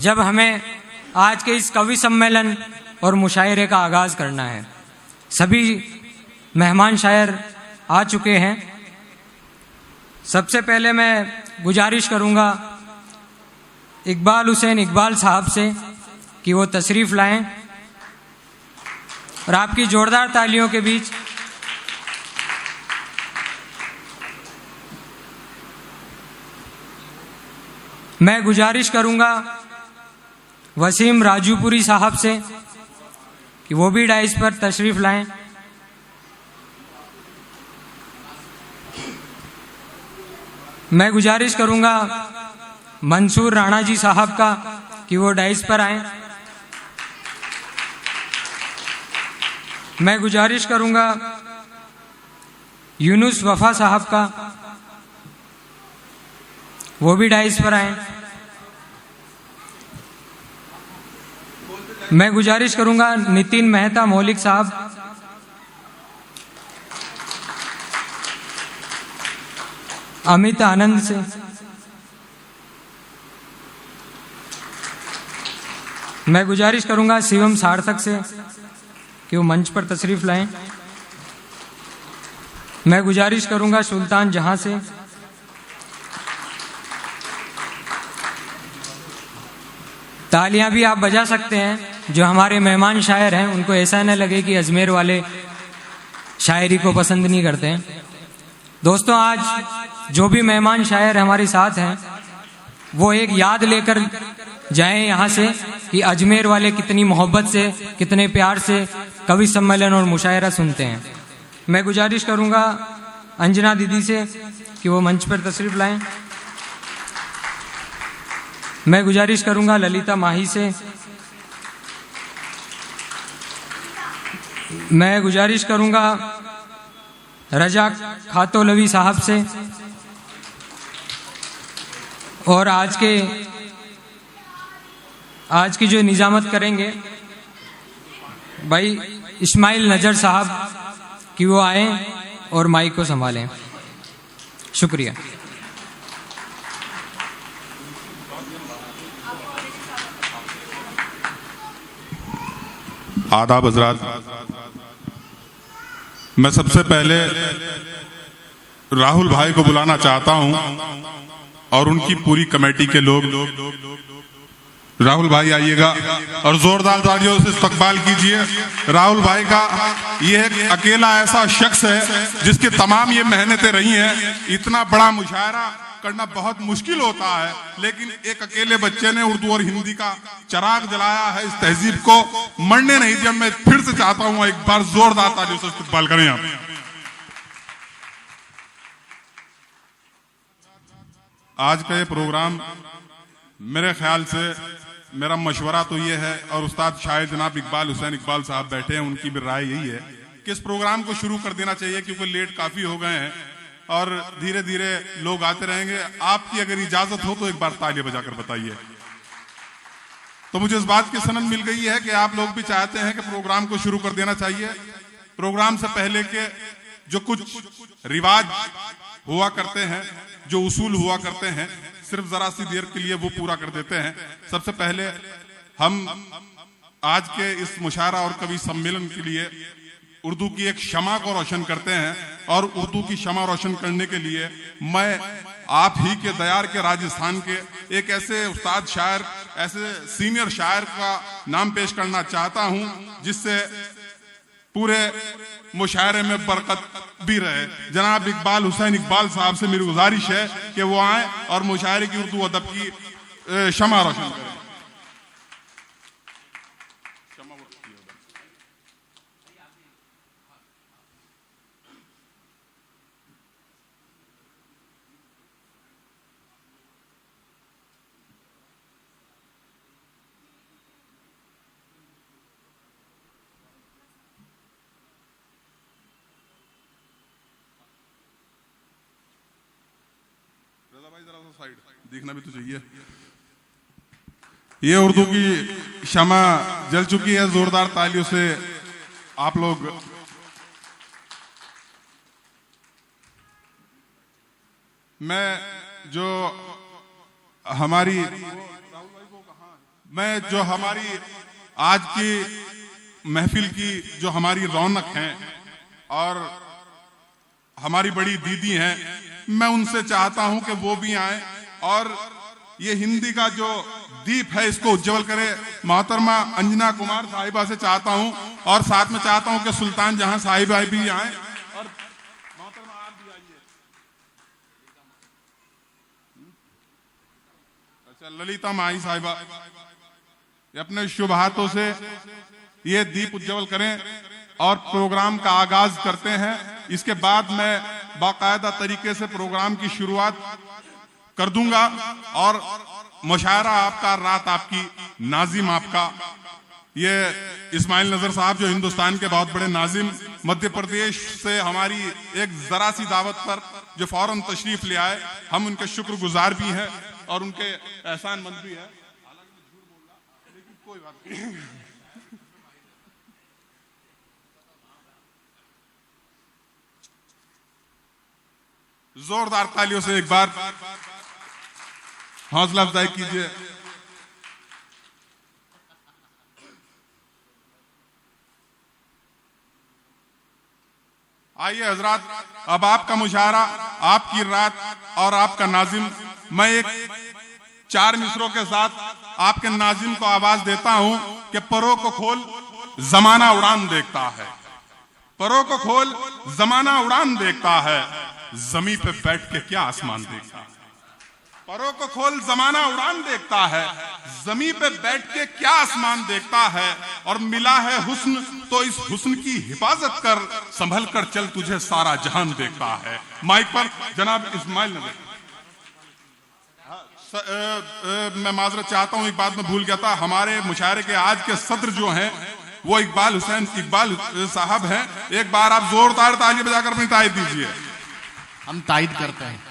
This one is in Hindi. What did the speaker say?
जब हमें आज के इस कवि सम्मेलन और मुशायरे का आगाज करना है। सभी मेहमान शायर आ चुके हैं। सबसे पहले मैं गुजारिश करूंगा इकबाल हुसैन इकबाल साहब से कि वो तशरीफ लाएं और आपकी जोरदार तालियों के बीच मैं गुजारिश करूंगा वसीम राजूपुरी साहब से कि वो भी डाइस पर तशरीफ लाएं। मैं गुजारिश करूंगा मंसूर राणा जी साहब का कि वो डाइस पर आएं। मैं गुजारिश करूंगा यूनुस वफा साहब का, वो भी डाइस पर आएं। मैं गुजारिश करूंगा नितिन मेहता मौलिक साहब, अमित आनंद से। मैं गुजारिश करूंगा शिवम सार्थक से कि वो मंच पर तशरीफ लाएं। मैं गुजारिश करूंगा सुल्तान जहां से। तालियां भी आप बजा सकते हैं। जो हमारे मेहमान शायर हैं उनको ऐसा न लगे कि अजमेर वाले शायरी को पसंद नहीं करते हैं। दोस्तों, आज जो भी मेहमान शायर हमारे साथ हैं वो एक याद लेकर जाएं यहाँ से कि अजमेर वाले कितनी मोहब्बत से, कितने प्यार से कवि सम्मेलन और मुशायरा सुनते हैं। मैं गुजारिश करूंगा अंजना दीदी से कि वो मंच पर तशरीफ लाएं। मैं गुजारिश करूंगा ललिता माही से। मैं गुजारिश करूंगा रजा खातोलवी साहब से। और आज की जो निजामत करेंगे भाई इस्माइल नजर साहब कि वो आए और माइक को संभालें। शुक्रिया। आदाब हजरात, मैं सबसे पहले राहुल भाई को बुलाना चाहता हूं और उनकी पूरी कमेटी के लोग। राहुल भाई आइएगा और जोरदार तालियों से इस्तकबाल कीजिए। राहुल भाई का ये एक अकेला ऐसा शख्स है जिसके तमाम ये मेहनतें रही हैं। इतना बड़ा मुशायरा करना बहुत मुश्किल होता है, लेकिन एक अकेले बच्चे ने उर्दू और हिंदी का चिराग जलाया है। इस तहजीब को मरने नहीं दिया। मैं फिर से चाहता हूं एक बार जोरदार तालियों से इस्तकबाल करें आप। आज का ये प्रोग्राम मेरे ख्याल से, मेरा मशवरा तो ये है, और उस्ताद शायर जनाब इकबाल हुसैन इकबाल साहब बैठे हैं, उनकी भी राय यही है कि इस प्रोग्राम को शुरू कर देना चाहिए, क्योंकि लेट काफी हो गए हैं और धीरे धीरे लोग आते रहेंगे। आपकी अगर इजाजत हो तो एक बार तालियां बजाकर बताइए। तो मुझे इस बात की सनद मिल गई है कि आप लोग भी चाहते हैं कि प्रोग्राम को शुरू कर देना चाहिए। प्रोग्राम से पहले के जो कुछ रिवाज हुआ करते हैं, जो उसूल हुआ करते हैं, सिर्फ जरा सी देर के लिए वो पूरा कर देते हैं। सबसे पहले हम आज के इस मुशायरा और कवि सम्मेलन के लिए उर्दू की एक शमा को रोशन करते हैं, और उर्दू की शमा रोशन करने के लिए मैं आप ही के दयार के राजस्थान के एक ऐसे उस्ताद शायर, ऐसे सीनियर शायर का नाम पेश करना चाहता हूं जिससे पूरे मुशायरे में बरकत भी रहे। जनाब इकबाल हुसैन इकबाल साहब से मेरी गुजारिश है कि वो आए और मुशायरे की उर्दू अदब की शमा रोशन करें। साइड देखना भी तो चाहिए। ये उर्दू की शमा जल चुकी है। जोरदार तालियों से आप लोग मैं जो हमारी मैं जो हमारी आज की महफिल की जो हमारी रौनक है और हमारी बड़ी दीदी हैं, मैं उनसे चाहता हूं कि वो भी आए और ये हिंदी का जो दीप है इसको उज्जवल करे। मोहतरमा अंजना कुमार साहिबा से चाहता हूं और साथ में चाहता हूं कि सुल्तान जहां साहिबा भी आए और मोहतरमा आप भी आइए। अच्छा, ललिता माई साहिबा अपने शुभ हाथों से ये दीप उज्जवल करें और प्रोग्राम का आगाज करते हैं। इसके बाद मैं बाकायदा तरीके से प्रोग्राम की शुरुआत कर दूंगा और मुशायरा आपका, रात आपकी, नाजिम आपका। ये इस्माइल नजर साहब जो हिंदुस्तान के बहुत बड़े नाजिम, मध्य प्रदेश से हमारी एक जरा सी दावत पर जो फौरन तशरीफ ले आए, हम उनके शुक्रगुजार भी हैं और उनके एहसानमंद भी हैं। लेकिन कोई बात नहीं। जोरदार तालियों से एक बार हौसला अफजाई कीजिए। आइए हजरात, अब आपका मुशायरा, आपकी रात और आपका नाजिम। मैं एक 4 मिसरों के साथ आपके नाजिम को आवाज देता हूं कि परों को खोल जमाना उड़ान देखता है, परों को खोल जमाना उड़ान देखता है, जमी पे बैठ के क्या आसमान देखता है। परों को खोल जमाना उड़ान देखता है, जमी पे बैठ के क्या आसमान देखता है। और मिला है हुस्न तो इस हुस्न की हिफाजत कर, संभल कर चल तुझे सारा जहान देखता है। माइक पर जनाब इस्माइल नजर। मैं माजरत चाहता हूं, एक बात मैं भूल गया था। हमारे मुशायरे के आज के सत्र जो हैं वो इकबाल हुसैन इकबाल साहब हैं। एक बार आप जोरदार ताली बजाकर अपनी तारीफ दीजिए। हम तायद करते हैं।